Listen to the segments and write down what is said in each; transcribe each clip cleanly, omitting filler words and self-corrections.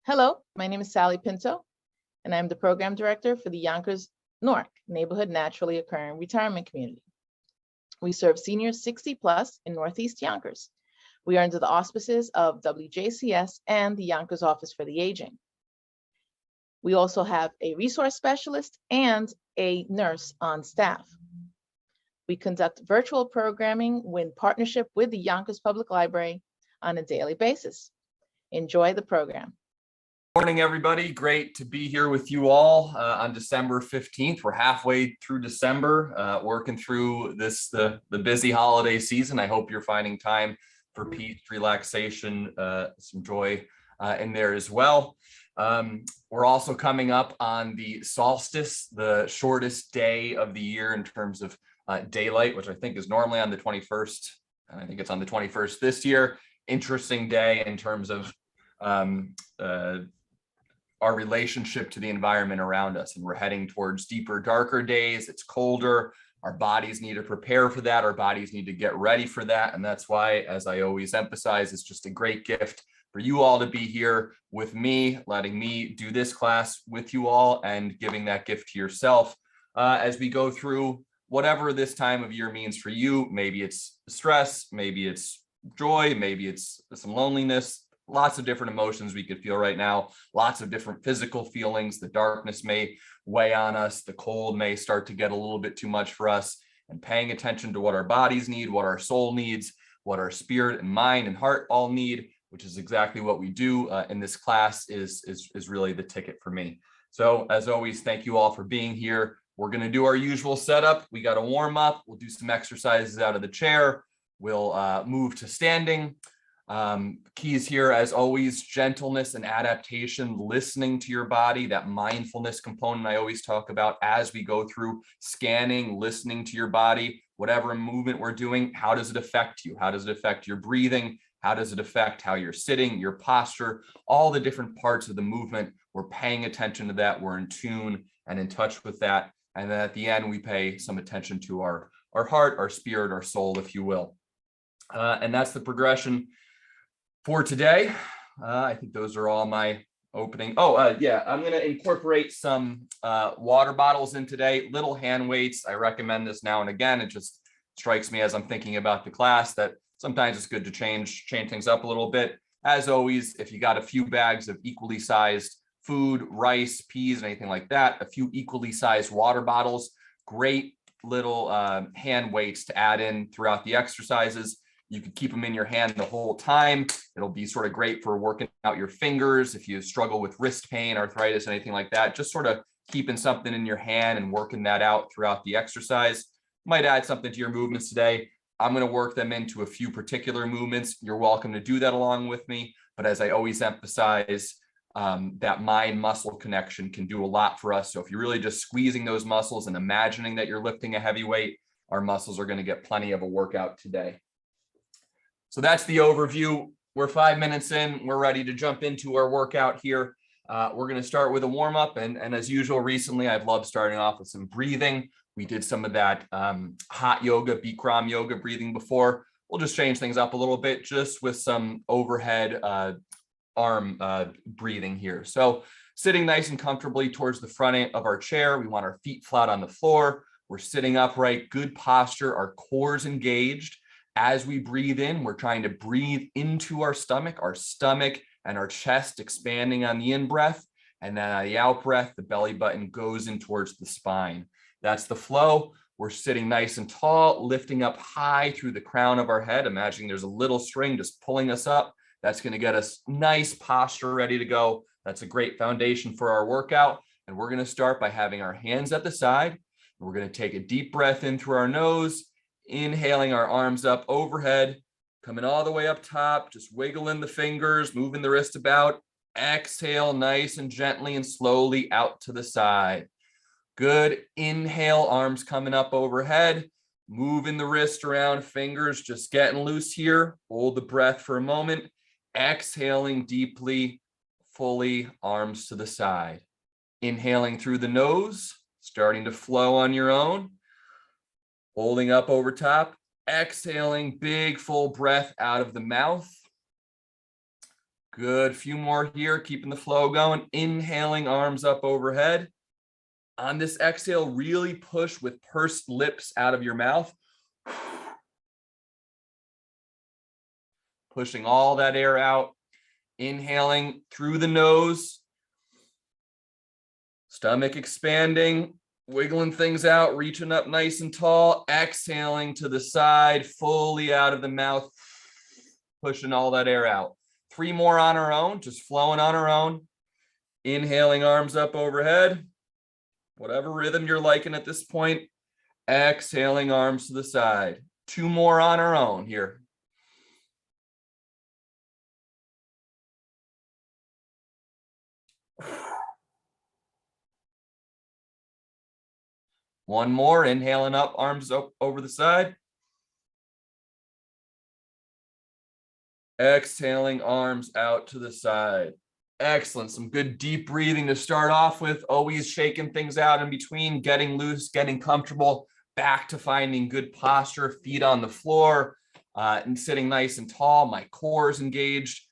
Hello, my name is Sally Pinto, and I'm the Program Director for the Yonkers NORC, Neighborhood Naturally Occurring Retirement Community. We serve seniors 60 plus in Northeast Yonkers. We are under the auspices of WJCS and the Yonkers Office for the Aging. We also have a resource specialist and a nurse on staff. We conduct virtual programming in partnership with the Yonkers Public Library on a daily basis. Enjoy the program. Morning, everybody. Great to be here with you all on December 15th. We're halfway through December, working through the busy holiday season. I hope you're finding time for peace, relaxation, some joy in there as well. We're also coming up on the solstice, the shortest day of the year in terms of daylight, which I think is normally on the 21st. And I think it's on the 21st this year. Interesting day in terms of our relationship to the environment around us. And we're heading towards deeper, darker days. It's colder. Our bodies need to prepare for that. Our bodies need to get ready for that. And that's why, as I always emphasize, it's just a great gift for you all to be here with me, letting me do this class with you all and giving that gift to yourself as we go through whatever this time of year means for you. Maybe it's stress, maybe it's joy, maybe it's some loneliness. Lots of different emotions we could feel right now, lots of different physical feelings. The darkness may weigh on us. The cold may start to get a little bit too much for us, and paying attention to what our bodies need, what our soul needs, what our spirit and mind and heart all need, which is exactly what we do in this class is really the ticket for me. So as always, thank you all for being here. We're going to do our usual setup. We got to warm up. We'll do some exercises out of the chair. We'll move to standing. Keys here, as always, gentleness and adaptation, listening to your body, that mindfulness component I always talk about as we go through scanning, listening to your body, whatever movement we're doing. How does it affect you? How does it affect your breathing? How does it affect how you're sitting, your posture, all the different parts of the movement? We're paying attention to that. We're in tune and in touch with that. And then at the end, we pay some attention to our heart, our spirit, our soul, if you will. And that's the progression for today. I think those are all my opening. Yeah, I'm going to incorporate some water bottles in today, little hand weights. I recommend this now and again. It just strikes me as I'm thinking about the class that sometimes it's good to change things up a little bit. As always, if you got a few bags of equally sized food, rice, peas, anything like that, a few equally sized water bottles, great little hand weights to add in throughout the exercises. You can keep them in your hand the whole time. It'll be sort of great for working out your fingers. If you struggle with wrist pain, arthritis, anything like that, just sort of keeping something in your hand and working that out throughout the exercise. Might add something to your movements today. I'm going to work them into a few particular movements. You're welcome to do that along with me. But as I always emphasize, that mind-muscle connection can do a lot for us. So if you're really just squeezing those muscles and imagining that you're lifting a heavy weight, our muscles are going to get plenty of a workout today. So that's the overview. We're 5 minutes in. We're ready to jump into our workout here. We're going to start with a warm up. And as usual, recently, I've loved starting off with some breathing. We did some of that hot yoga, Bikram yoga breathing before. We'll just change things up a little bit just with some overhead arm breathing here. So sitting nice and comfortably towards the front end of our chair. We want our feet flat on the floor. We're sitting upright, good posture. Our core's engaged. As we breathe in, we're trying to breathe into our stomach and our chest expanding on the in-breath. And then on the out-breath, the belly button goes in towards the spine. That's the flow. We're sitting nice and tall, lifting up high through the crown of our head. Imagining there's a little string just pulling us up. That's going to get us nice posture ready to go. That's a great foundation for our workout. And we're going to start by having our hands at the side. We're going to take a deep breath in through our nose. Inhaling our arms up overhead, coming all the way up top, just wiggling the fingers, moving the wrist about. Exhale nice and gently and slowly out to the side. Good. Inhale, arms coming up overhead, moving the wrist around, fingers just getting loose here. Hold the breath for a moment. Exhaling deeply, fully, arms to the side. Inhaling through the nose, starting to flow on your own. Holding up over top, exhaling, big full breath out of the mouth. Good, few more here, keeping the flow going. Inhaling, arms up overhead. On this exhale, really push with pursed lips out of your mouth. Pushing all that air out. Inhaling through the nose. Stomach expanding, wiggling things out, reaching up nice and tall. Exhaling to the side, fully out of the mouth. Pushing all that air out. 3 more on our own, just flowing on our own. Inhaling, arms up overhead. Whatever rhythm you're liking at this point. Exhaling, arms to the side. 2 more on our own here. One more, inhaling up, arms up over the side. Exhaling, arms out to the side. Excellent. Some good deep breathing to start off with. Always shaking things out in between, getting loose, getting comfortable, back to finding good posture, feet on the floor, and sitting nice and tall. My core is engaged,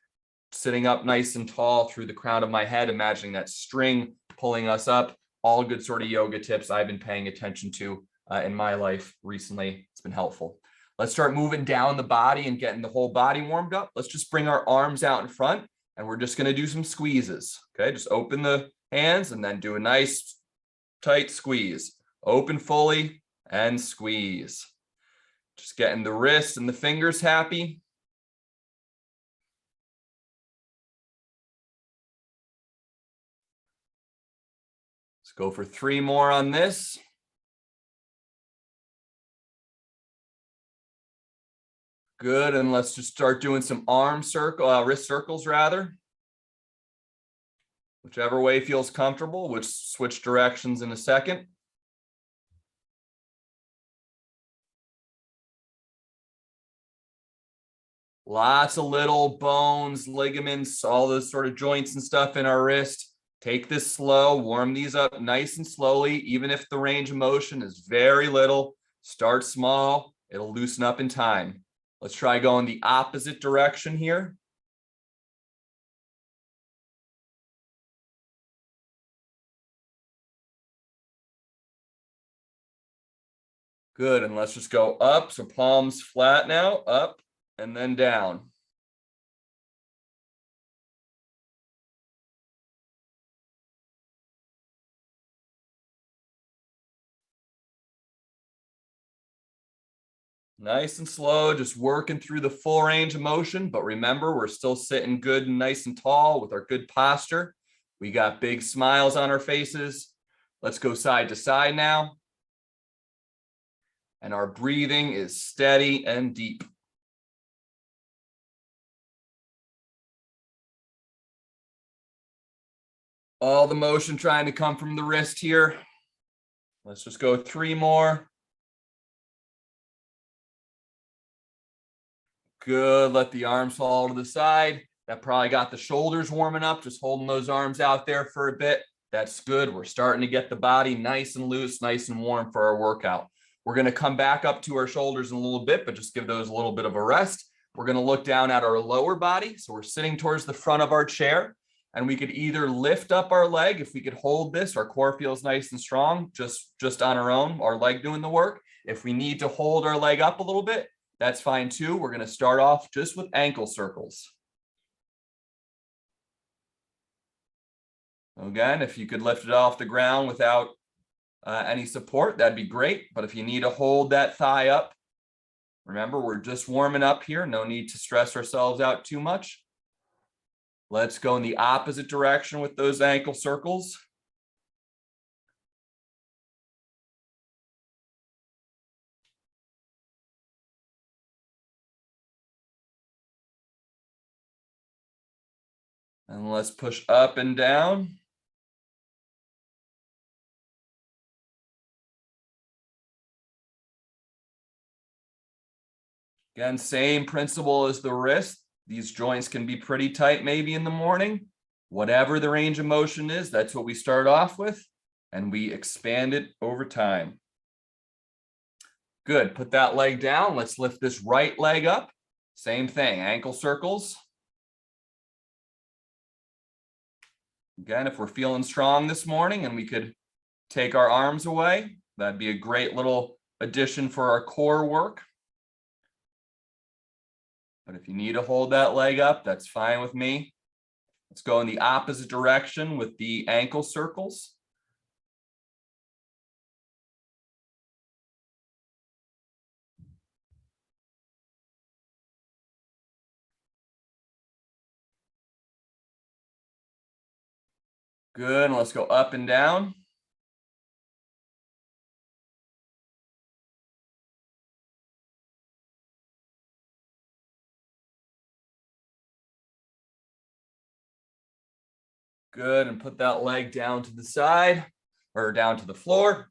sitting up nice and tall through the crown of my head, imagining that string pulling us up. All good sort of yoga tips I've been paying attention to in my life recently. It's been helpful. Let's start moving down the body and getting the whole body warmed up. Let's just bring our arms out in front and we're just going to do some squeezes. Okay, just open the hands and then do a nice tight squeeze. Open fully and squeeze. Just getting the wrists and the fingers happy. Let's go for 3 more on this. Good, and let's just start doing some wrist circles rather. Whichever way feels comfortable, we'll switch directions in a second. Lots of little bones, ligaments, all those sort of joints and stuff in our wrist. Take this slow, warm these up nice and slowly, even if the range of motion is very little. Start small, it'll loosen up in time. Let's try going the opposite direction here. Good, and let's just go up. So palms flat now, up and then down. Nice and slow, just working through the full range of motion. But remember, we're still sitting good and nice and tall with our good posture. We got big smiles on our faces. Let's go side to side now. And our breathing is steady and deep. All the motion trying to come from the wrist here. Let's just go 3 more. Good, let the arms fall to the side. That probably got the shoulders warming up, just holding those arms out there for a bit. That's good. We're starting to get the body nice and loose, nice and warm for our workout. We're going to come back up to our shoulders in a little bit, but just give those a little bit of a rest. We're going to look down at our lower body. So we're sitting towards the front of our chair, and we could either lift up our leg. If we could hold this, our core feels nice and strong, just on our own, our leg doing the work. If we need to hold our leg up a little bit, that's fine too. We're going to start off just with ankle circles. Again, if you could lift it off the ground without any support, that'd be great. But if you need to hold that thigh up, remember, we're just warming up here. No need to stress ourselves out too much. Let's go in the opposite direction with those ankle circles. And let's push up and down. Again, same principle as the wrist. These joints can be pretty tight maybe in the morning. Whatever the range of motion is, that's what we start off with. and we expand it over time. Good, put that leg down. Let's lift this right leg up. Same thing, ankle circles. Again, if we're feeling strong this morning and we could take our arms away, that'd be a great little addition for our core work. But if you need to hold that leg up, that's fine with me. Let's go in the opposite direction with the ankle circles. Good, and let's go up and down. Good, and put that leg down to the side or down to the floor.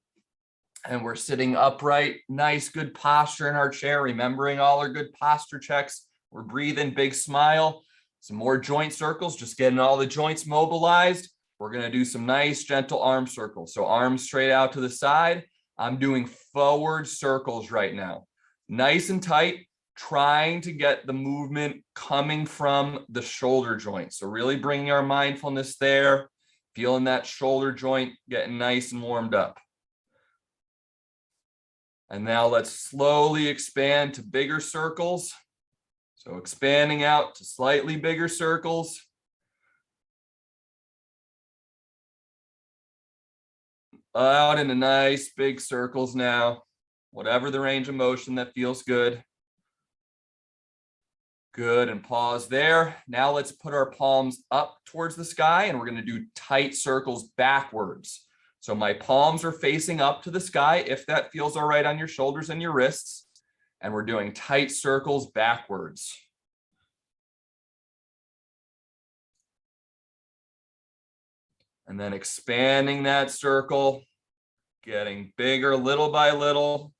And we're sitting upright, nice, good posture in our chair, remembering all our good posture checks. We're breathing, big smile. Some more joint circles, just getting all the joints mobilized. We're gonna do some nice, gentle arm circles. So arms straight out to the side. I'm doing forward circles right now. Nice and tight, trying to get the movement coming from the shoulder joint. So really bringing our mindfulness there, feeling that shoulder joint getting nice and warmed up. And now let's slowly expand to bigger circles. So expanding out to slightly bigger circles. Out into nice big circles now, whatever the range of motion that feels good. Good, and pause there. Now let's put our palms up towards the sky and we're going to do tight circles backwards. So my palms are facing up to the sky if that feels all right on your shoulders and your wrists. And we're doing tight circles backwards. And then expanding that circle, getting bigger little by little.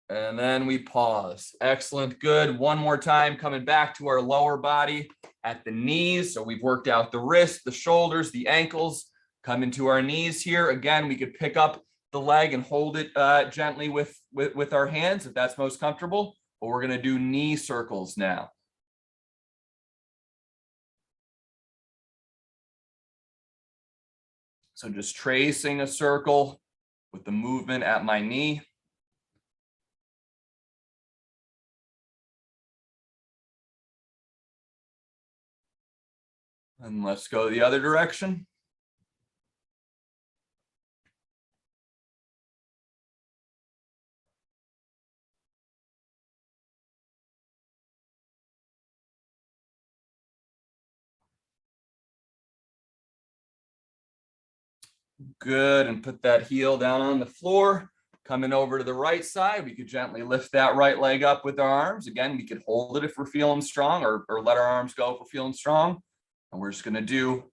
And then we pause. Excellent, good. One more time, coming back to our lower body at the knees. So we've worked out the wrists, the shoulders, the ankles, come into our knees here. Again, we could pick up the leg and hold it gently with our hands if that's most comfortable. But we're gonna do knee circles now. So just tracing a circle with the movement at my knee. And let's go the other direction. Good, and put that heel down on the floor. Coming over to the right side, we could gently lift that right leg up with our arms. Again, we could hold it if we're feeling strong, or let our arms go if we're feeling strong. And we're just gonna do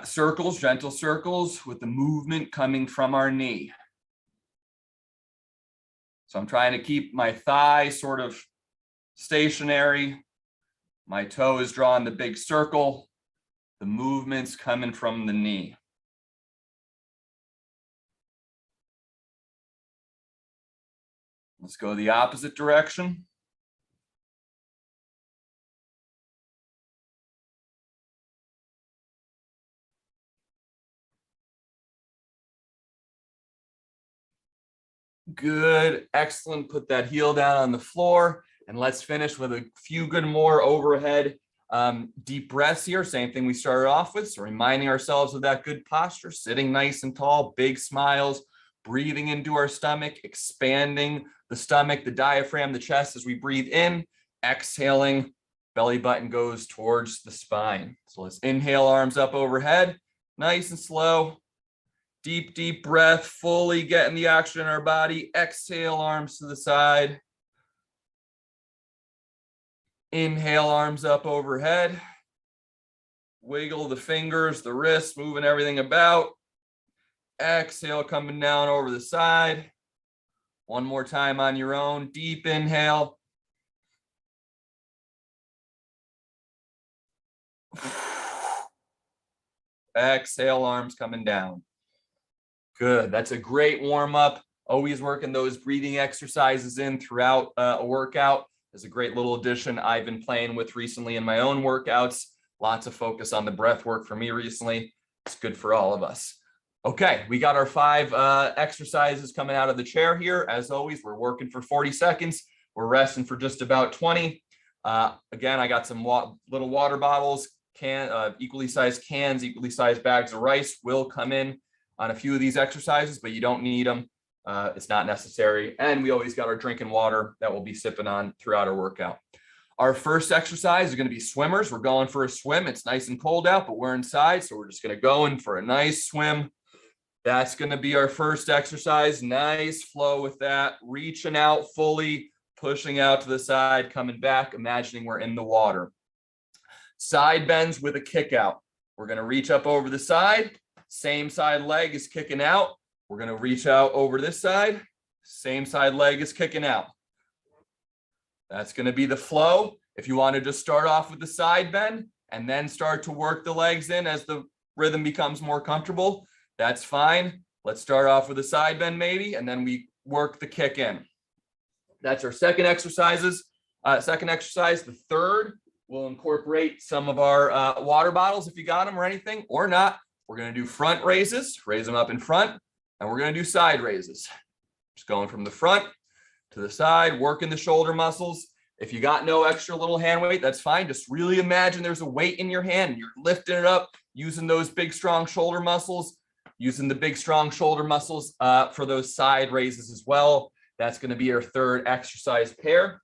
circles, gentle circles with the movement coming from our knee. So I'm trying to keep my thigh sort of stationary. My toe is drawing the big circle. The movement's coming from the knee. Let's go the opposite direction. Good, excellent. Put that heel down on the floor and let's finish with a few good more overhead deep breaths here. Same thing we started off with. So reminding ourselves of that good posture, sitting nice and tall, big smiles, breathing into our stomach, expanding the stomach, the diaphragm, the chest as we breathe in, exhaling, belly button goes towards the spine. So let's inhale, arms up overhead, nice and slow. Deep, deep breath, fully getting the oxygen in our body. Exhale, arms to the side. Inhale, arms up overhead. Wiggle the fingers, the wrists, moving everything about. Exhale, coming down over the side. One more time on your own. Deep inhale. Exhale, arms coming down. Good. That's a great warm up. Always working those breathing exercises in throughout a workout is a great little addition I've been playing with recently in my own workouts. Lots of focus on the breath work for me recently. It's good for all of us. Okay, we got our 5 exercises coming out of the chair here. As always, we're working for 40 seconds. We're resting for just about 20. Again, I got some little water bottles, equally sized cans, equally sized bags of rice will come in on a few of these exercises, but you don't need them. It's not necessary. And we always got our drinking water that we'll be sipping on throughout our workout. Our first exercise is going to be swimmers. We're going for a swim. It's nice and cold out, but we're inside. So we're just going to go in for a nice swim. That's going to be our first exercise. Nice flow with that. Reaching out fully, pushing out to the side, coming back, imagining we're in the water. Side bends with a kick out. We're going to reach up over the side. Same side leg is kicking out. We're going to reach out over this side. Same side leg is kicking out. That's going to be the flow. If you want to just start off with the side bend and then start to work the legs in as the rhythm becomes more comfortable, that's fine. Let's start off with a side bend maybe, and then we work the kick in. That's our second exercise. The third will incorporate some of our water bottles if you got them or anything, or not. We're going to do front raises, raise them up in front, and we're going to do side raises. Just going from the front to the side, working the shoulder muscles. If you got no extra little hand weight, that's fine. Just really imagine there's a weight in your hand and you're lifting it up using those big, strong shoulder muscles, using the big, strong shoulder muscles for those side raises as well. That's going to be our third exercise pair.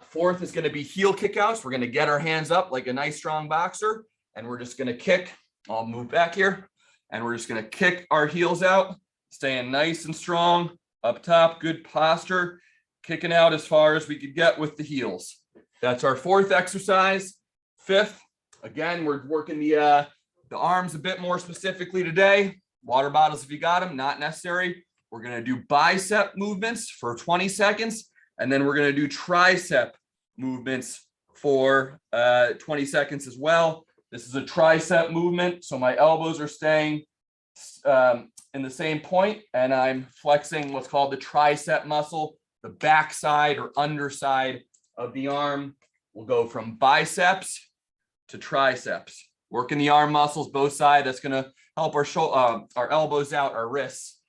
Fourth is going to be heel kickouts. We're going to get our hands up like a nice, strong boxer, and we're just going to kick. I'll move back here, and we're just going to kick our heels out, staying nice and strong up top, good posture, kicking out as far as we could get with the heels. That's our fourth exercise. Fifth, again, we're working the arms a bit more specifically today. Water bottles if you got them, not necessary. We're going to do bicep movements for 20 seconds, and then we're going to do tricep movements for 20 seconds as well. This is a tricep movement, so my elbows are staying in the same point, and I'm flexing what's called the tricep muscle, the back side or underside of the arm. We'll go from biceps to triceps, working the arm muscles, both sides. That's going to help our elbows out, our wrists,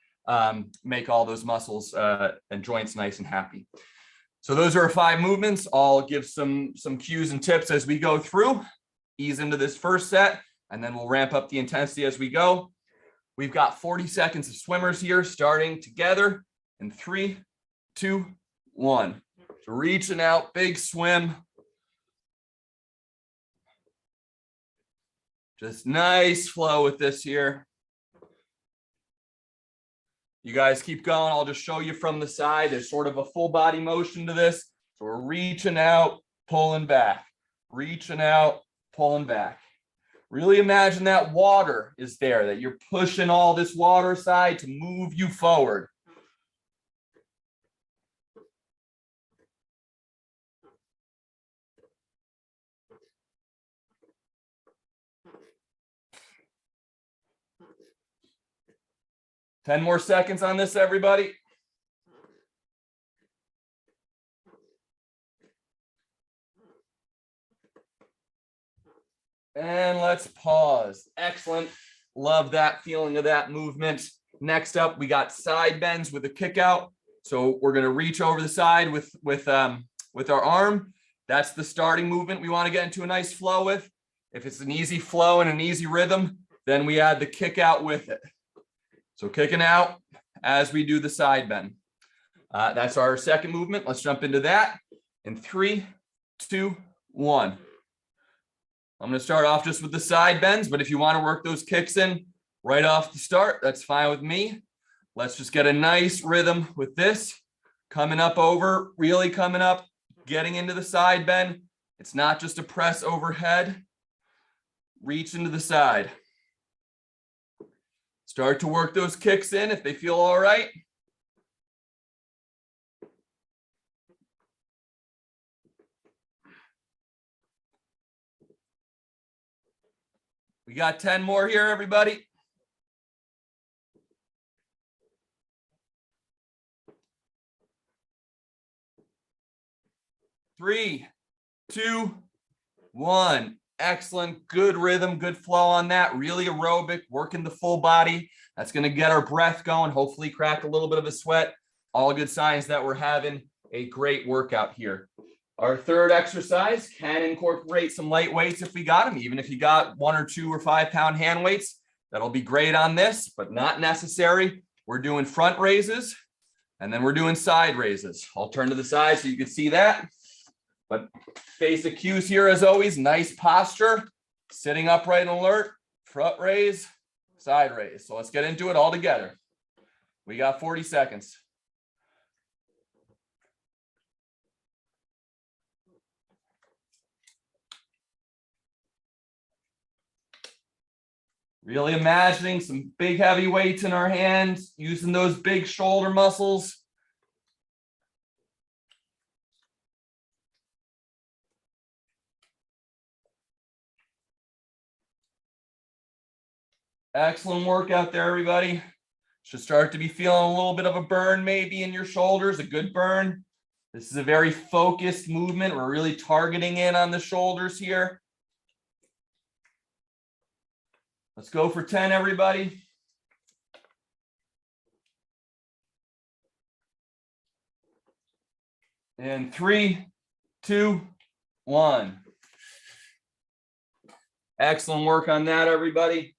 make all those muscles and joints nice and happy. So those are our 5 movements. I'll give some cues and tips as we go through. Ease into this first set, and then we'll ramp up the intensity as we go. We've got 40 seconds of swimmers here, starting together in 3, 2, 1. So reaching out, big swim. Just nice flow with this here. You guys keep going. I'll just show you from the side. There's sort of a full body motion to this. So we're reaching out, pulling back, reaching out, pulling back. Really imagine that water is there, that you're pushing all this water aside to move you forward. Ten more seconds on this, everybody. And let's pause. Excellent. Love that feeling of that movement. Next up, we got side bends with a kick out. So we're going to reach over the side with our arm. That's the starting movement we want to get into a nice flow with. If it's an easy flow and an easy rhythm, then we add the kick out with it. So kicking out as we do the side bend. That's our second movement. Let's jump into that in 3, 2, 1. I'm going to start off just with the side bends, but if you want to work those kicks in right off the start, that's fine with me. Let's just get a nice rhythm with this. Coming up over, really coming up, getting into the side bend. It's not just a press overhead. Reach into the side. Start to work those kicks in if they feel all right. We got 10 more here, everybody. 3, 2, 1. Excellent. Good rhythm, good flow on that. Really aerobic, working the full body. That's going to get our breath going. Hopefully crack a little bit of a sweat. All good signs that we're having a great workout here. Our third exercise can incorporate some light weights if we got them. Even if you got 1 or 2 or 5 pound hand weights, that'll be great on this, but not necessary. We're doing front raises and then we're doing side raises. I'll turn to the side so you can see that. But basic cues here as always, nice posture, sitting upright and alert, front raise, side raise. So let's get into it all together. We got 40 seconds. Really imagining some big heavy weights in our hands, using those big shoulder muscles. Excellent work out there, everybody. Should start to be feeling a little bit of a burn maybe in your shoulders, a good burn. This is a very focused movement. We're really targeting in on the shoulders here. Let's go for 10, everybody. And 3, 2, 1. Excellent work on that, everybody.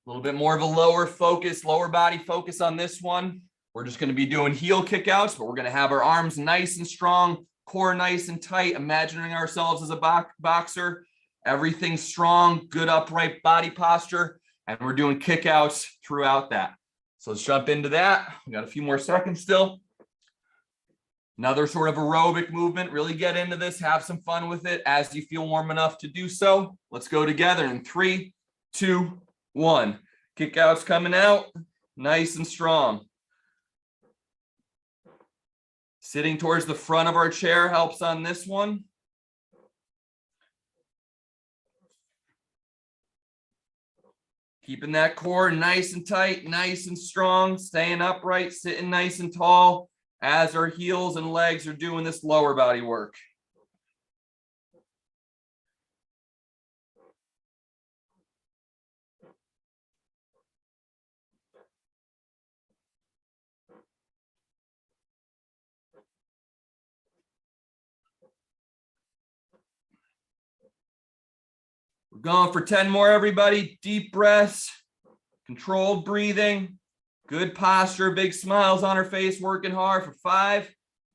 A little bit more of a lower focus, lower body focus on this one. We're just going to be doing heel kickouts, but we're going to have our arms nice and strong, core nice and tight, imagining ourselves as a boxer. Everything strong, good upright body posture, and we're doing kickouts throughout that. So let's jump into that. We got a few more seconds still. Another sort of aerobic movement. Really get into this, have some fun with it as you feel warm enough to do so. Let's go together in 3, 2, 1. Kickouts coming out, nice and strong. Sitting towards the front of our chair helps on this one. Keeping that core nice and tight, nice and strong, staying upright, sitting nice and tall as our heels and legs are doing this lower body work. We're going for 10 more, everybody. Deep breaths, controlled breathing, good posture, big smiles on our face, working hard for 5,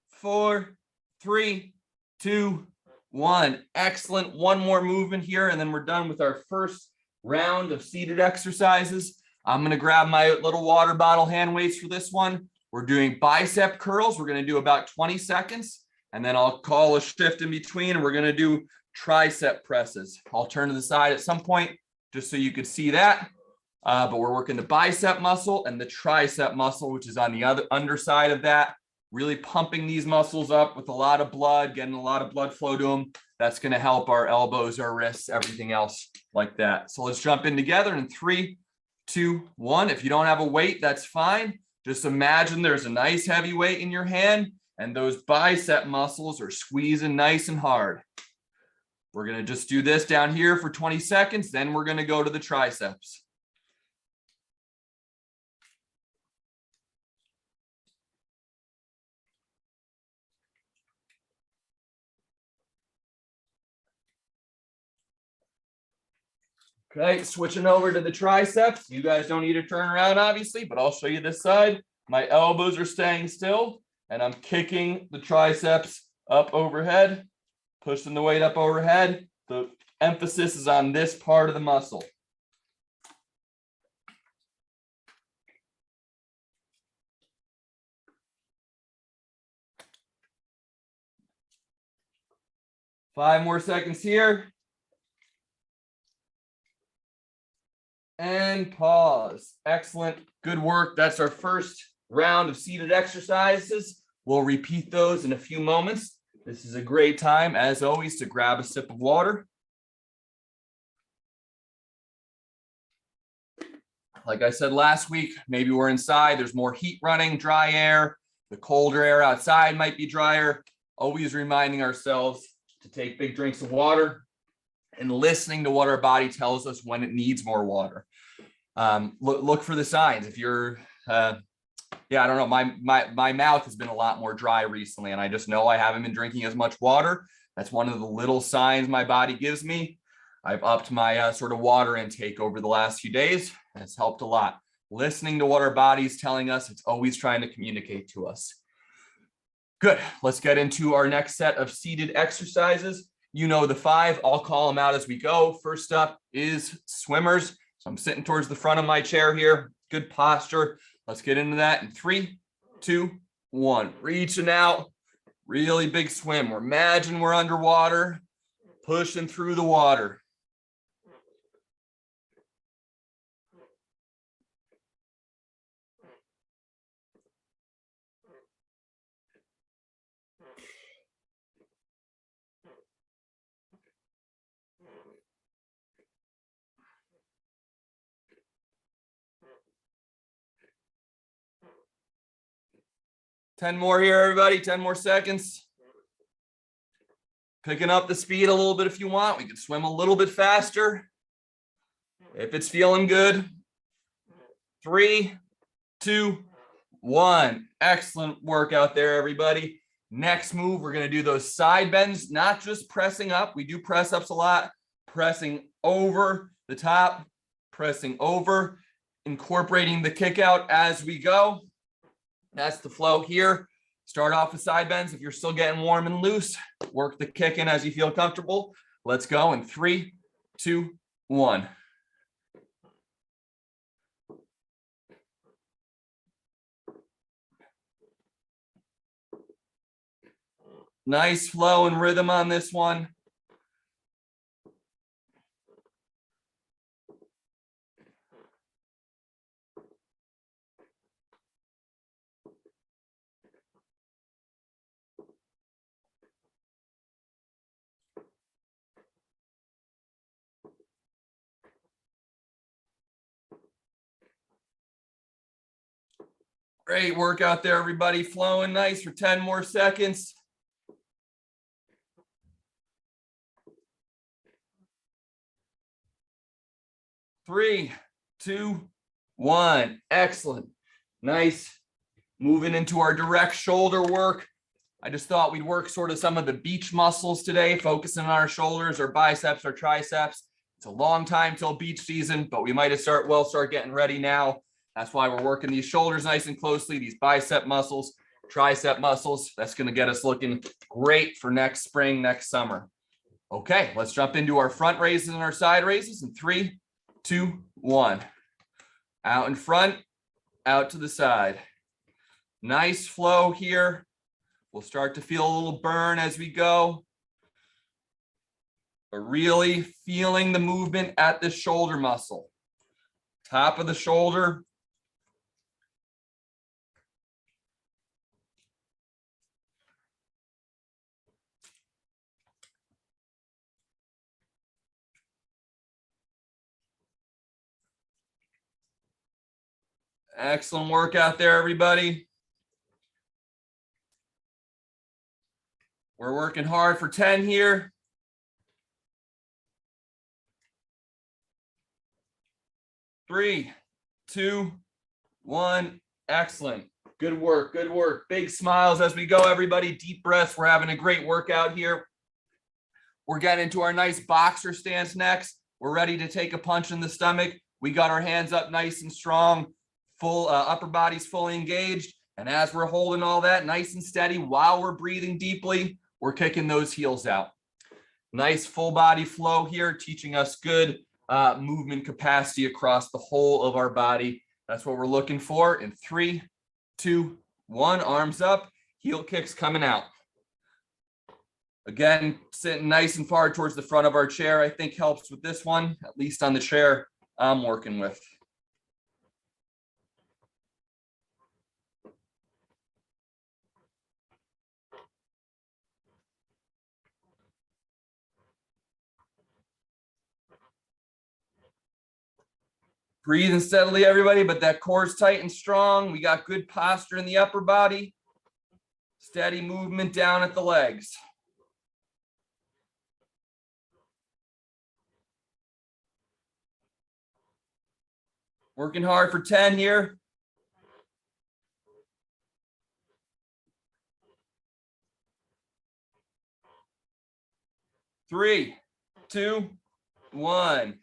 4, 3, 2, 1. Excellent. One more movement here, and then we're done with our first round of seated exercises. I'm going to grab my little water bottle hand weights for this one. We're doing bicep curls. We're going to do about 20 seconds, and then I'll call a shift in between, and we're going to do tricep presses. I'll turn to the side at some point just so you could see that. But we're working the bicep muscle and the tricep muscle, which is on the other underside of that. Really pumping these muscles up with a lot of blood, getting a lot of blood flow to them. That's going to help our elbows, our wrists, everything else like that. So let's jump in together in 3, 2, 1. If you don't have a weight, that's fine. Just imagine there's a nice heavy weight in your hand and those bicep muscles are squeezing nice and hard. We're going to just do this down here for 20 seconds. Then we're going to go to the triceps. Okay, switching over to the triceps. You guys don't need to turn around, obviously, but I'll show you this side. My elbows are staying still, and I'm kicking the triceps up overhead, pushing the weight up overhead. The emphasis is on this part of the muscle. Five more seconds here. And pause. Excellent. Good work. That's our first round of seated exercises. We'll repeat those in a few moments. This is a great time, as always, to grab a sip of water. Like I said last week, maybe we're inside, there's more heat running, dry air. The colder air outside might be drier. Always reminding ourselves to take big drinks of water and listening to what our body tells us when it needs more water. Look for the signs. If you're, I don't know, my mouth has been a lot more dry recently, and I just know I haven't been drinking as much water. That's one of the little signs my body gives me. I've upped my sort of water intake over the last few days. It's helped a lot. Listening to what our body's telling us, it's always trying to communicate to us. Good. Let's get into our next set of seated exercises. You know the 5. I'll call them out as we go. First up is swimmers. So I'm sitting towards the front of my chair here. Good posture. Let's get into that in 3, 2, 1. Reaching out. Really big swim. Imagine we're underwater, pushing through the water. Ten more here, everybody. 10 more seconds. Picking up the speed a little bit if you want. We can swim a little bit faster if it's feeling good. 3, 2, 1. Excellent work out there, everybody. Next move, we're going to do those side bends, not just pressing up. We do press ups a lot. Pressing over the top, pressing over, incorporating the kick out as we go. That's the flow here. Start off with side bends. If you're still getting warm and loose, work the kick in as you feel comfortable. Let's go in 3, 2, 1. Nice flow and rhythm on this one. Great work out there, everybody. Flowing nice for 10 more seconds. Three, 2, 1. Excellent. Nice. Moving into our direct shoulder work. I just thought we'd work sort of some of the beach muscles today, focusing on our shoulders, our biceps, our triceps. It's a long time till beach season, but we might start getting ready now. That's why we're working these shoulders nice and closely, these bicep muscles, tricep muscles. That's going to get us looking great for next spring, next summer. Okay, let's jump into our front raises and our side raises in 3, 2, 1. Out in front, out to the side. Nice flow here. We'll start to feel a little burn as we go. But really feeling the movement at the shoulder muscle. Top of the shoulder. Excellent work out there, everybody. We're working hard for 10 here. Three, 2, 1. Excellent. Good work. Good work. Big smiles as we go, everybody. Deep breaths. We're having a great workout here. We're getting into our nice boxer stance next. We're ready to take a punch in the stomach. We got our hands up nice and strong. Full upper body's fully engaged. And as we're holding all that nice and steady while we're breathing deeply, we're kicking those heels out. Nice full body flow here, teaching us good movement capacity across the whole of our body. That's what we're looking for in 3, 2, 1. Arms up, heel kicks coming out. Again, sitting nice and far towards the front of our chair, I think helps with this one, at least on the chair I'm working with. Breathing steadily, everybody, but that core's tight and strong. We got good posture in the upper body. Steady movement down at the legs. Working hard for 10 here. 3, 2, 1.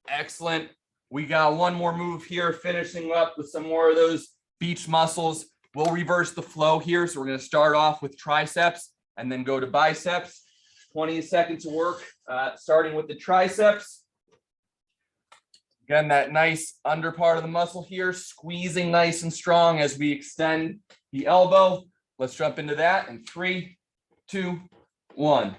Excellent. We got one more move here, finishing up with some more of those beach muscles. We'll reverse the flow here. So we're going to start off with triceps and then go to biceps. 20 seconds of work, starting with the triceps. Again, that nice under part of the muscle here, squeezing nice and strong as we extend the elbow. Let's jump into that in 3, 2, 1.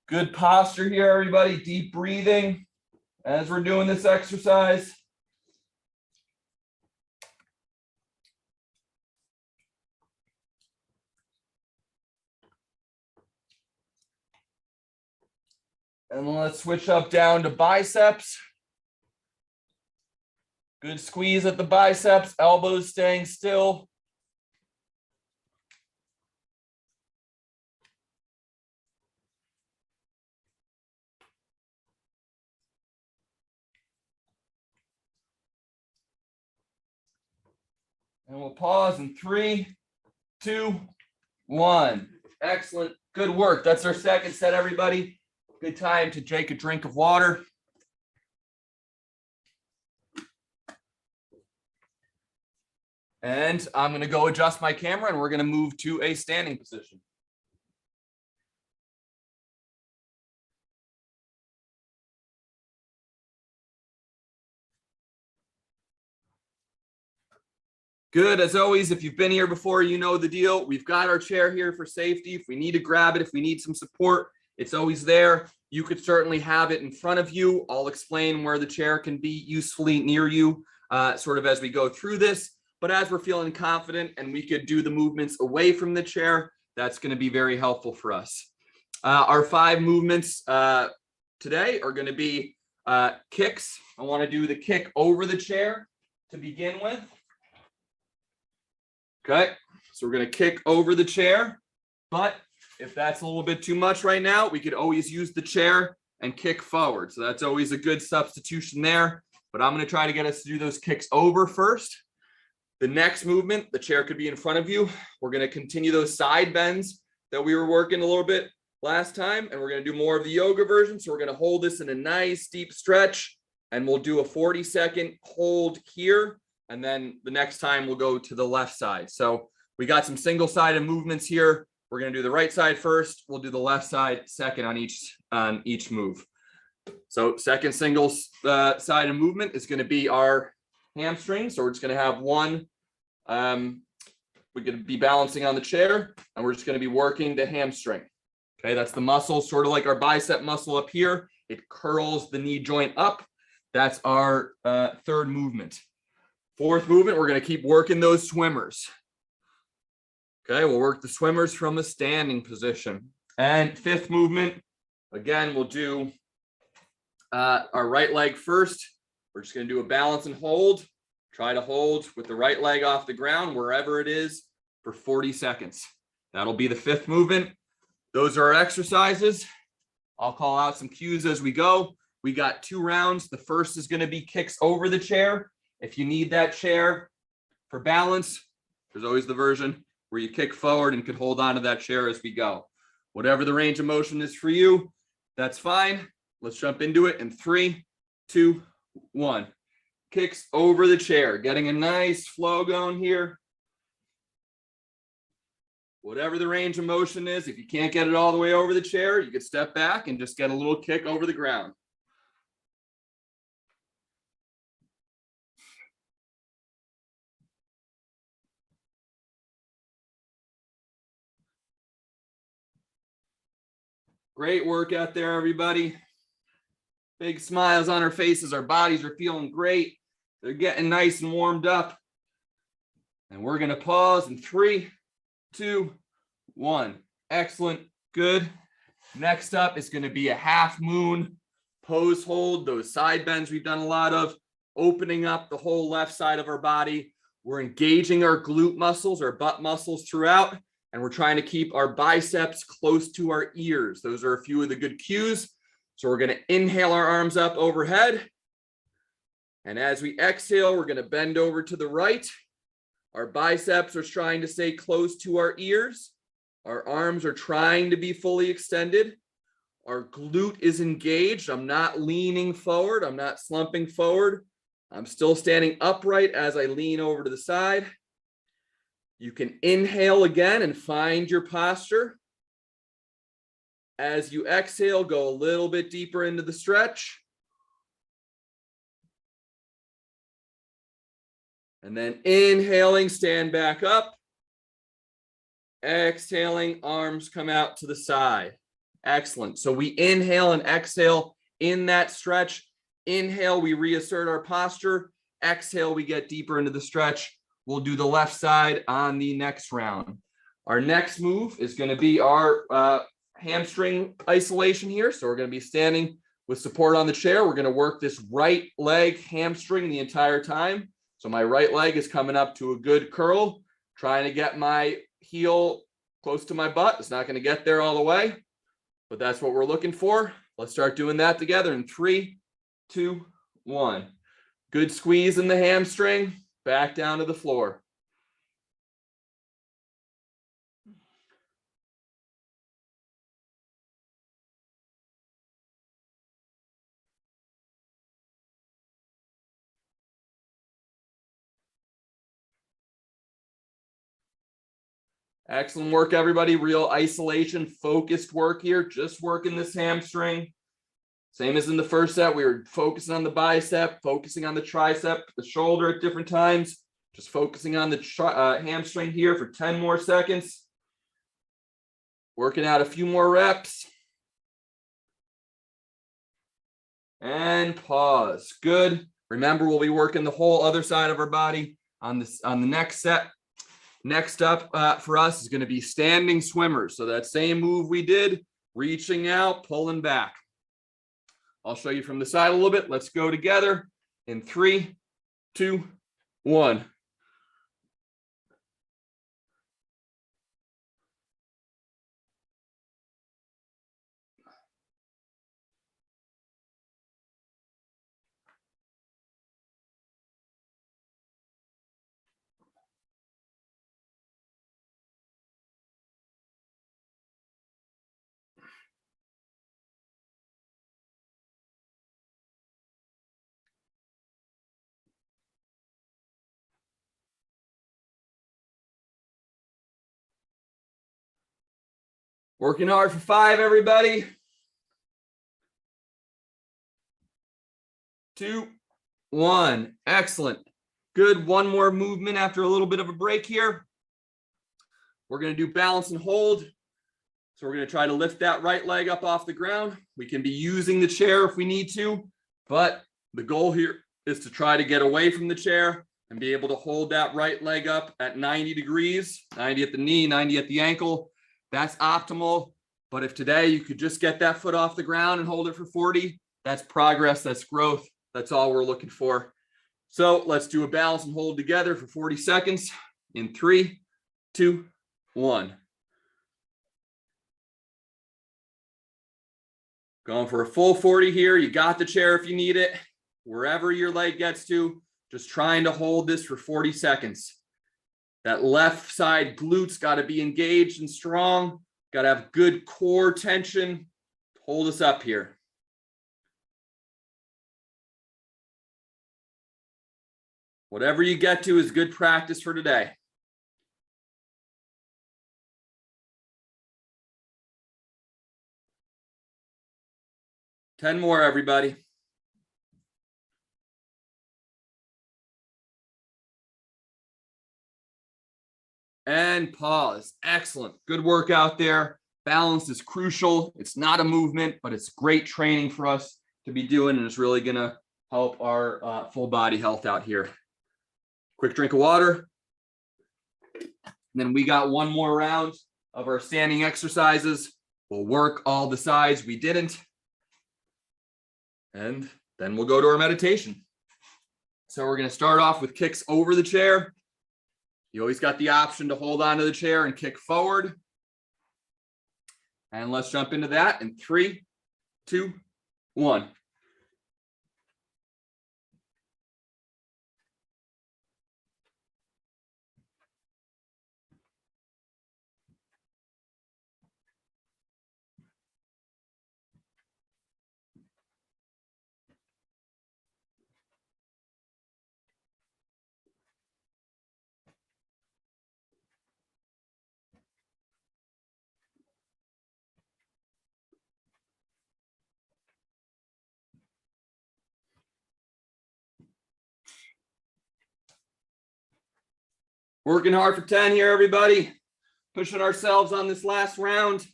Good posture here, everybody. Deep breathing as we're doing this exercise. And let's switch up down to biceps. Good squeeze at the biceps, elbows staying still. And we'll pause in 3, 2, 1. Excellent. Good work. That's our second set, everybody. Good time to take a drink of water. And I'm going to go adjust my camera and we're going to move to a standing position. Good. As always, if you've been here before, you know the deal. We've got our chair here for safety. If we need to grab it, if we need some support, it's always there. You could certainly have it in front of you. I'll explain where the chair can be usefully near you, sort of as we go through this. But as we're feeling confident and we could do the movements away from the chair, that's going to be very helpful for us. Our 5 movements today are going to be kicks. I want to do the kick over the chair to begin with. Okay, so we're going to kick over the chair, but if that's a little bit too much right now, we could always use the chair and kick forward. So that's always a good substitution there, but I'm going to try to get us to do those kicks over first. The next movement, the chair could be in front of you. We're going to continue those side bends that we were working a little bit last time, and we're going to do more of the yoga version. So we're going to hold this in a nice deep stretch, and we'll do a 40-second hold here. And then the next time we'll go to the left side. So we got some single-sided movements here. We're going to do the right side first. We'll do the left side second on each move. So second single-sided movement is going to be our hamstrings. So we're just going to have one. We're going to be balancing on the chair, and we're just going to be working the hamstring. Okay, that's the muscle, sort of like our bicep muscle up here. It curls the knee joint up. That's our third movement. Fourth movement, we're going to keep working those swimmers. Okay, we'll work the swimmers from a standing position. And fifth movement, again, we'll do our right leg first. We're just going to do a balance and hold. Try to hold with the right leg off the ground, wherever it is, for 40 seconds. That'll be the fifth movement. Those are our exercises. I'll call out some cues as we go. We got 2 rounds. The first is going to be kicks over the chair. If you need that chair for balance, there's always the version where you kick forward and can hold on to that chair as we go. Whatever the range of motion is for you, that's fine. Let's jump into it in 3, 2, 1. Kicks over the chair, getting a nice flow going here. Whatever the range of motion is, if you can't get it all the way over the chair, you could step back and just get a little kick over the ground. Great work out there, everybody. Big smiles on our faces. Our bodies are feeling great. They're getting nice and warmed up. And we're going to pause in 3, 2, 1. Excellent. Good. Next up is going to be a half moon pose hold. Those side bends we've done a lot of, opening up the whole left side of our body. We're engaging our glute muscles, our butt muscles throughout, and we're trying to keep our biceps close to our ears. Those are a few of the good cues. So we're going to inhale our arms up overhead. And as we exhale, we're going to bend over to the right. Our biceps are trying to stay close to our ears. Our arms are trying to be fully extended. Our glute is engaged. I'm not leaning forward. I'm not slumping forward. I'm still standing upright as I lean over to the side. You can inhale again and find your posture. As you exhale, go a little bit deeper into the stretch. And then inhaling, stand back up. Exhaling, arms come out to the side. Excellent. So we inhale and exhale in that stretch. Inhale, we reassert our posture. Exhale, we get deeper into the stretch. We'll do the left side on the next round. Our next move is going to be our hamstring isolation here. So we're going to be standing with support on the chair. We're going to work this right leg hamstring the entire time. So my right leg is coming up to a good curl, trying to get my heel close to my butt. It's not going to get there all the way, but that's what we're looking for. Let's start doing that together in 3, 2, 1. Good squeeze in the hamstring, back down to the floor. Excellent work, everybody. Real isolation, focused work here. Just working this hamstring. Same as in the first set, we were focusing on the bicep, focusing on the tricep, the shoulder at different times. Just focusing on the hamstring here for 10 more seconds. Working out a few more reps. And pause. Good. Remember, we'll be working the whole other side of our body on the next set. Next up for us is going to be standing swimmers. So that same move we did, reaching out, pulling back. I'll show you from the side a little bit. Let's go together in 3, 2, 1. Working hard for 5, everybody. 2, 1. Excellent. Good. One more movement after a little bit of a break here. We're going to do balance and hold. So we're going to try to lift that right leg up off the ground. We can be using the chair if we need to, but the goal here is to try to get away from the chair and be able to hold that right leg up at 90 degrees, 90 at the knee, 90 at the ankle. That's optimal. But if today you could just get that foot off the ground and hold it for 40, that's progress, that's growth. That's all we're looking for. So let's do a balance and hold together for 40 seconds in 3, 2, 1. Going for a full 40 here. You got the chair if you need it. Wherever your leg gets to, just trying to hold this for 40 seconds. That left side glutes got to be engaged and strong. Got to have good core tension. Hold us up here. Whatever you get to is good practice for today. Ten more, everybody. And pause. Excellent. Good work out there. Balance is crucial. It's not a movement, but it's great training for us to be doing, and it's really going to help our full body health out here. Quick drink of water. And then we got one more round of our standing exercises. We'll work all the sides we didn't. And then we'll go to our meditation. So we're going to start off with kicks over the chair. You always got the option to hold on to the chair and kick forward. And let's jump into that in 3, 2, 1. Working hard for 10 here, everybody. Pushing ourselves on this last round.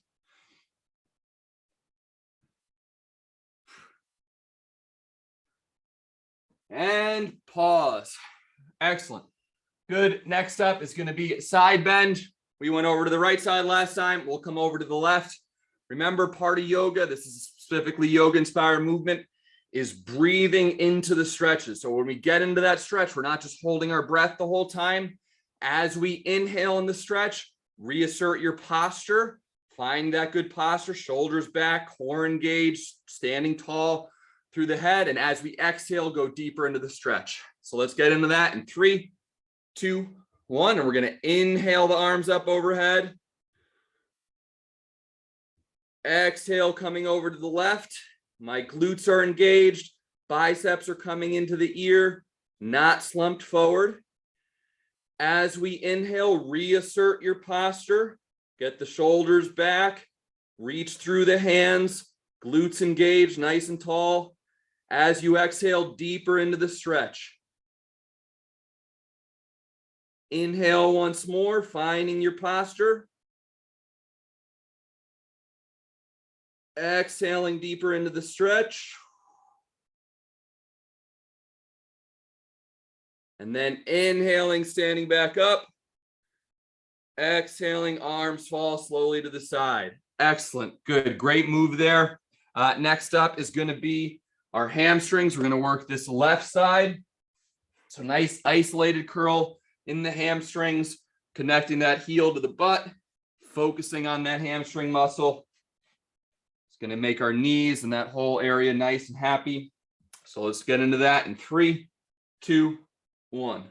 And pause. Excellent. Good. Next up is going to be side bend. We went over to the right side last time. We'll come over to the left. Remember, part of yoga, this is specifically yoga-inspired movement, is breathing into the stretches. So when we get into that stretch, we're not just holding our breath the whole time. As we inhale in the stretch, reassert your posture. Find that good posture, shoulders back, core engaged, standing tall through the head. And as we exhale, go deeper into the stretch. So let's get into that in 3, 2, 1. And we're going to inhale the arms up overhead. Exhale, coming over to the left. My glutes are engaged. Biceps are coming into the ear, not slumped forward. As we inhale, reassert your posture. Get the shoulders back. Reach through the hands. Glutes engaged, nice and tall. As you exhale, deeper into the stretch. Inhale once more, finding your posture. Exhaling deeper into the stretch. And then inhaling, standing back up. Exhaling, arms fall slowly to the side. Excellent. Good. Great move there. Next up is going to be our hamstrings. We're going to work this left side. So nice isolated curl in the hamstrings, connecting that heel to the butt, focusing on that hamstring muscle. It's going to make our knees and that whole area nice and happy. So let's get into that in 3, 2, 1.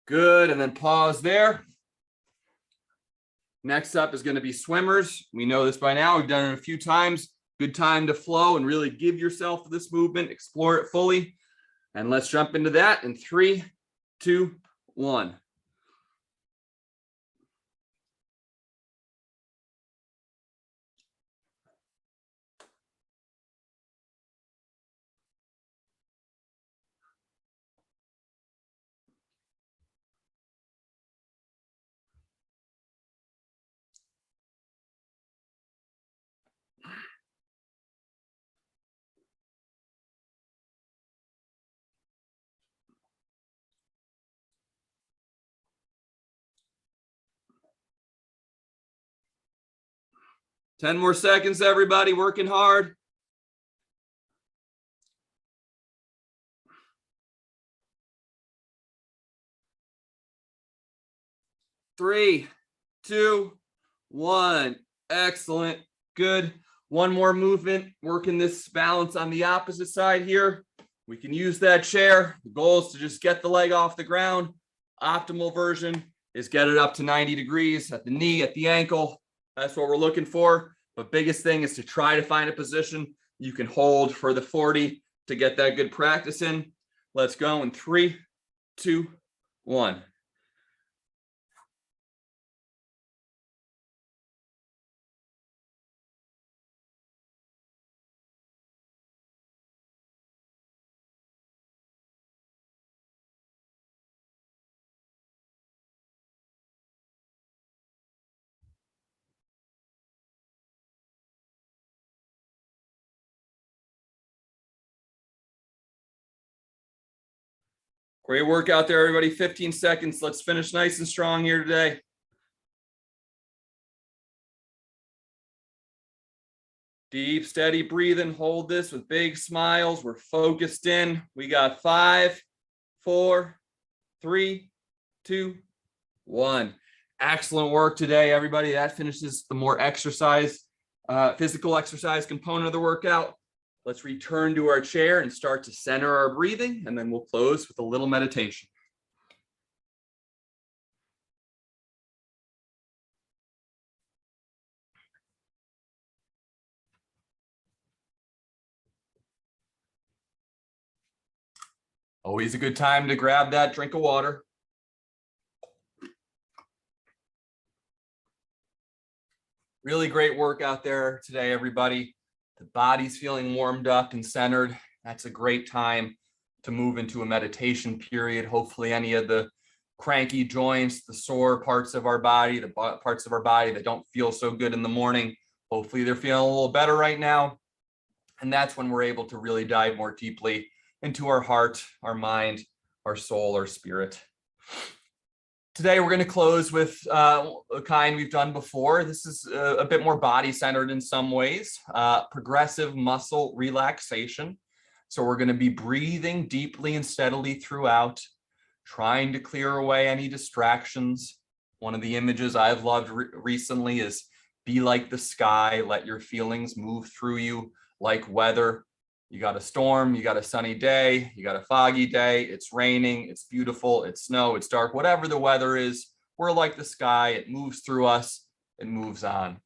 Good, and then pause there. Next up is going to be swimmers. We know this by now. We've done it a few times. Good time to flow and really give yourself this movement, explore it fully. And let's jump into that in 3, 2, 1. Ten more seconds, everybody, working hard. 3, 2, 1. Excellent. Good. One more movement, working this balance on the opposite side here. We can use that chair. The goal is to just get the leg off the ground. Optimal version is get it up to 90 degrees at the knee, at the ankle. That's what we're looking for. But biggest thing is to try to find a position You can hold for the 40 to get that good practice in. Let's go in 3, 2, 1. Great work out there, everybody. 15 seconds. Let's finish nice and strong here today. Deep, steady breathing. Hold this with big smiles. We're focused in. We got 5, 4, 3, 2, 1. Excellent work today, everybody. That finishes the more physical exercise component of the workout. Let's return to our chair and start to center our breathing, and then we'll close with a little meditation. Always a good time to grab that drink of water. Really great work out there today, everybody. The body's feeling warmed up and centered. That's a great time to move into a meditation period. Hopefully any of the cranky joints, the sore parts of our body, the parts of our body that don't feel so good in the morning, hopefully they're feeling a little better right now. And that's when we're able to really dive more deeply into our heart, our mind, our soul, our spirit. Today, we're going to close with a kind we've done before. This is a bit more body-centered in some ways, progressive muscle relaxation. So we're going to be breathing deeply and steadily throughout, trying to clear away any distractions. One of the images I've loved recently is be like the sky, let your feelings move through you like weather. You got a storm, you got a sunny day, you got a foggy day, it's raining, it's beautiful, it's snow, it's dark, whatever the weather is, we're like the sky, it moves through us, it moves on.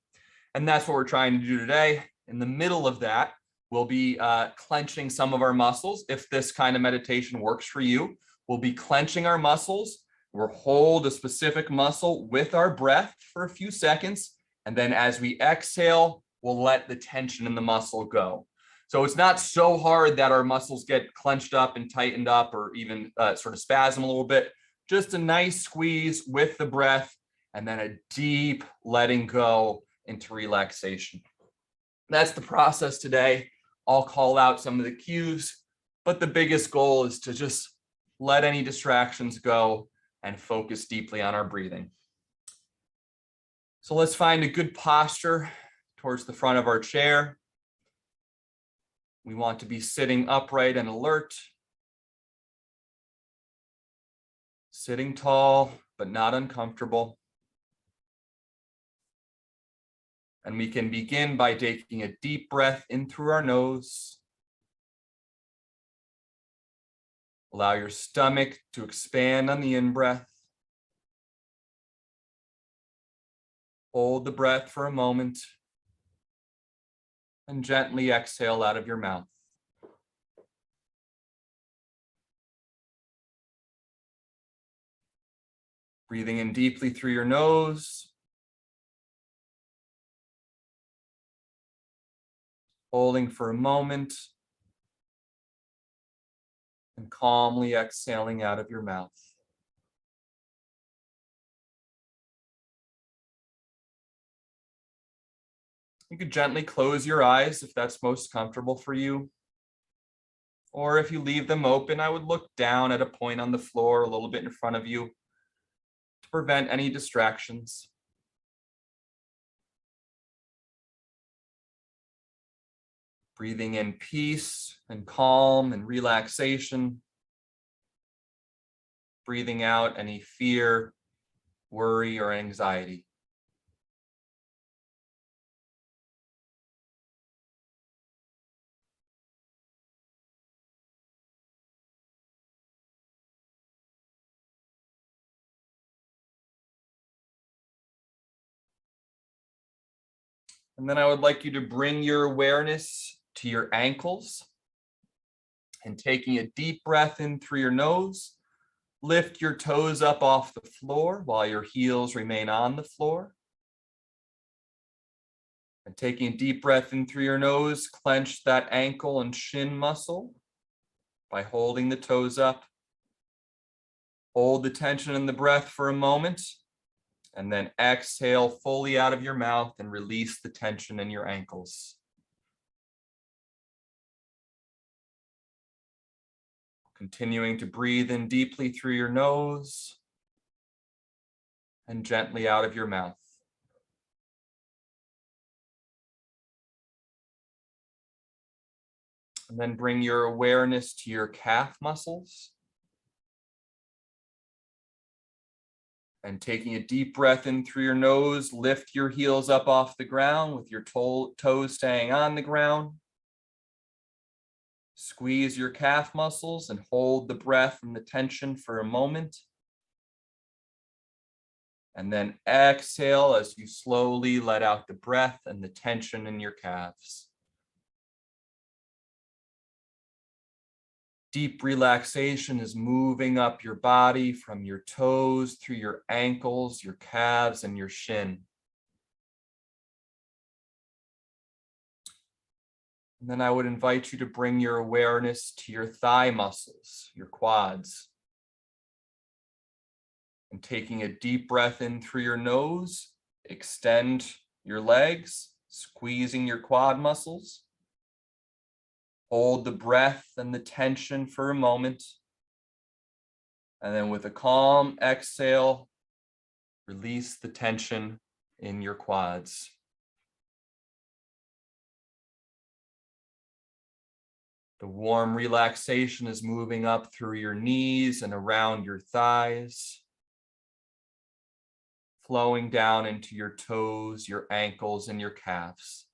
And that's what we're trying to do today. In the middle of that, we'll be clenching some of our muscles. If this kind of meditation works for you, we'll be clenching our muscles. We'll hold a specific muscle with our breath for a few seconds. And then as we exhale, we'll let the tension in the muscle go. So it's not so hard that our muscles get clenched up and tightened up or even sort of spasm a little bit. Just a nice squeeze with the breath and then a deep letting go into relaxation. That's the process today. I'll call out some of the cues, but the biggest goal is to just let any distractions go and focus deeply on our breathing. So let's find a good posture towards the front of our chair. We want to be sitting upright and alert, sitting tall, but not uncomfortable. And we can begin by taking a deep breath in through our nose. Allow your stomach to expand on the in-breath. Hold the breath for a moment and gently exhale out of your mouth. Breathing in deeply through your nose. Holding for a moment and calmly exhaling out of your mouth. You could gently close your eyes if that's most comfortable for you. Or if you leave them open, I would look down at a point on the floor a little bit in front of you to prevent any distractions. Breathing in peace and calm and relaxation. Breathing out any fear, worry, or anxiety. And then I would like you to bring your awareness to your ankles. And taking a deep breath in through your nose, lift your toes up off the floor while your heels remain on the floor. And taking a deep breath in through your nose, clench that ankle and shin muscle by holding the toes up. Hold the tension in the breath for a moment, and then exhale fully out of your mouth and release the tension in your ankles. Continuing to breathe in deeply through your nose and gently out of your mouth. And then bring your awareness to your calf muscles. And taking a deep breath in through your nose, lift your heels up off the ground with your toes staying on the ground. Squeeze your calf muscles and hold the breath and the tension for a moment. And then exhale as you slowly let out the breath and the tension in your calves. Deep relaxation is moving up your body from your toes through your ankles, your calves, and your shin. And then I would invite you to bring your awareness to your thigh muscles, your quads. And taking a deep breath in through your nose, extend your legs, squeezing your quad muscles. Hold the breath and the tension for a moment. And then with a calm exhale, release the tension in your quads. The warm relaxation is moving up through your knees and around your thighs, flowing down into your toes, your ankles, and your calves.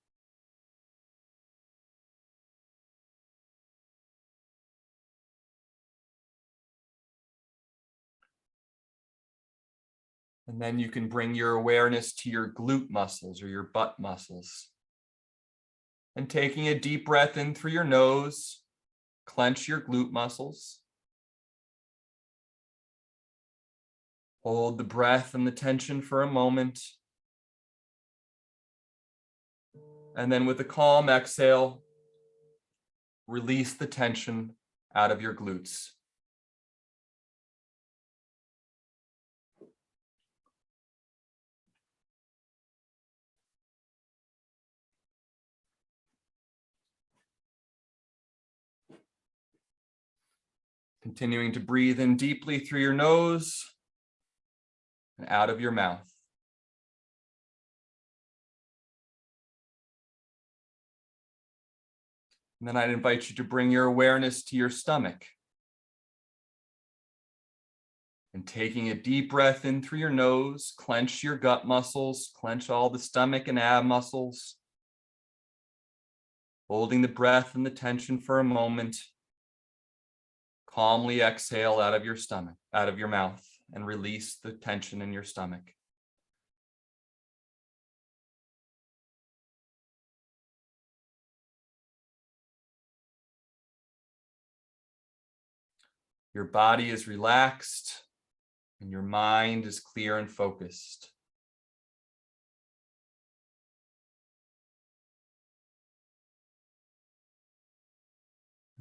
And then you can bring your awareness to your glute muscles or your butt muscles. And taking a deep breath in through your nose, clench your glute muscles. Hold the breath and the tension for a moment. And then with a calm exhale, release the tension out of your glutes. Continuing to breathe in deeply through your nose and out of your mouth. And then I'd invite you to bring your awareness to your stomach. And taking a deep breath in through your nose, clench your gut muscles, clench all the stomach and ab muscles. Holding the breath and the tension for a moment. Calmly exhale out of your stomach, out of your mouth, and release the tension in your stomach. Your body is relaxed and your mind is clear and focused.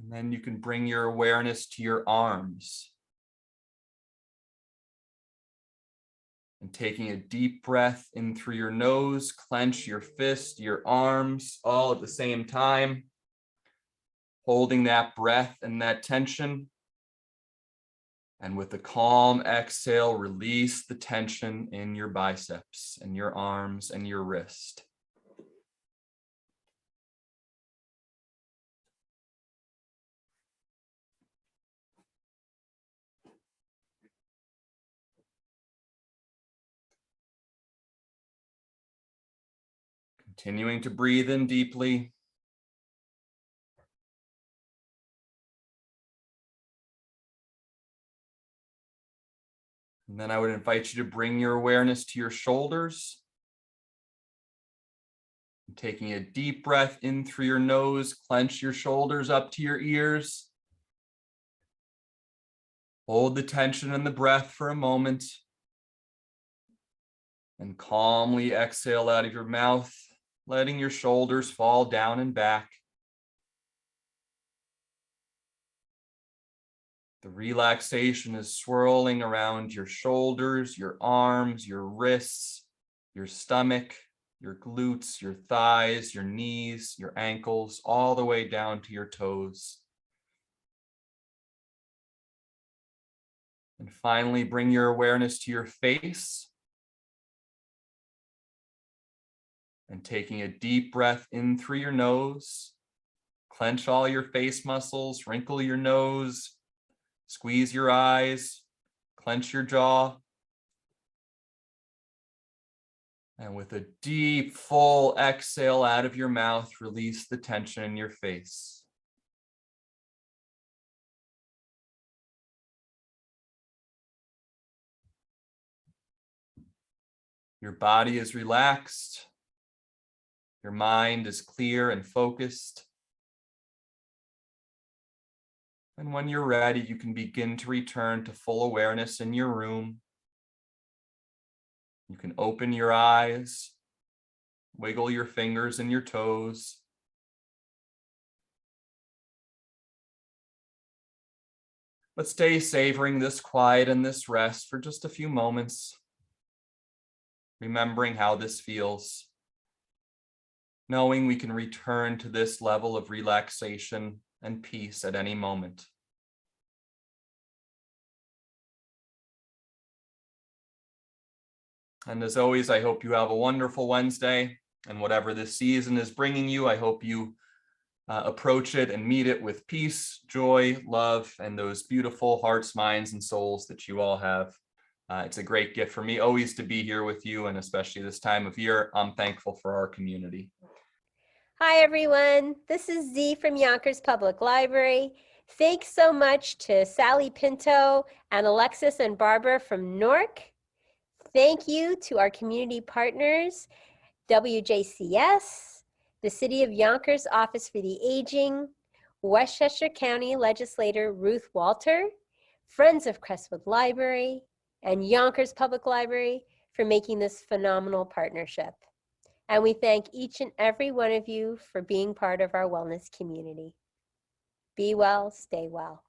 And then you can bring your awareness to your arms. And taking a deep breath in through your nose, clench your fist, your arms, all at the same time. Holding that breath and that tension. And with a calm exhale, release the tension in your biceps and your arms and your wrist. Continuing to breathe in deeply. And then I would invite you to bring your awareness to your shoulders. Taking a deep breath in through your nose, clench your shoulders up to your ears. Hold the tension in the breath for a moment. And calmly exhale out of your mouth, letting your shoulders fall down and back. The relaxation is swirling around your shoulders, your arms, your wrists, your stomach, your glutes, your thighs, your knees, your ankles, all the way down to your toes. And finally, bring your awareness to your face. And taking a deep breath in through your nose, clench all your face muscles, wrinkle your nose, squeeze your eyes, clench your jaw. And with a deep, full exhale out of your mouth, release the tension in your face. Your body is relaxed. Your mind is clear and focused. And when you're ready, you can begin to return to full awareness in your room. You can open your eyes, wiggle your fingers and your toes. But stay savoring this quiet and this rest for just a few moments, remembering how this feels. Knowing we can return to this level of relaxation and peace at any moment. And as always, I hope you have a wonderful Wednesday, and whatever this season is bringing you, I hope you approach it and meet it with peace, joy, love, and those beautiful hearts, minds, and souls that you all have. It's a great gift for me always to be here with you, and especially this time of year, I'm thankful for our community. Hi, everyone. This is Z from Yonkers Public Library. Thanks so much to Sally Pinto and Alexis and Barbara from Newark. Thank you to our community partners, WJCS, the City of Yonkers Office for the Aging, Westchester County Legislator Ruth Walter, Friends of Crestwood Library, and Yonkers Public Library for making this phenomenal partnership. And we thank each and every one of you for being part of our wellness community. Be well, stay well.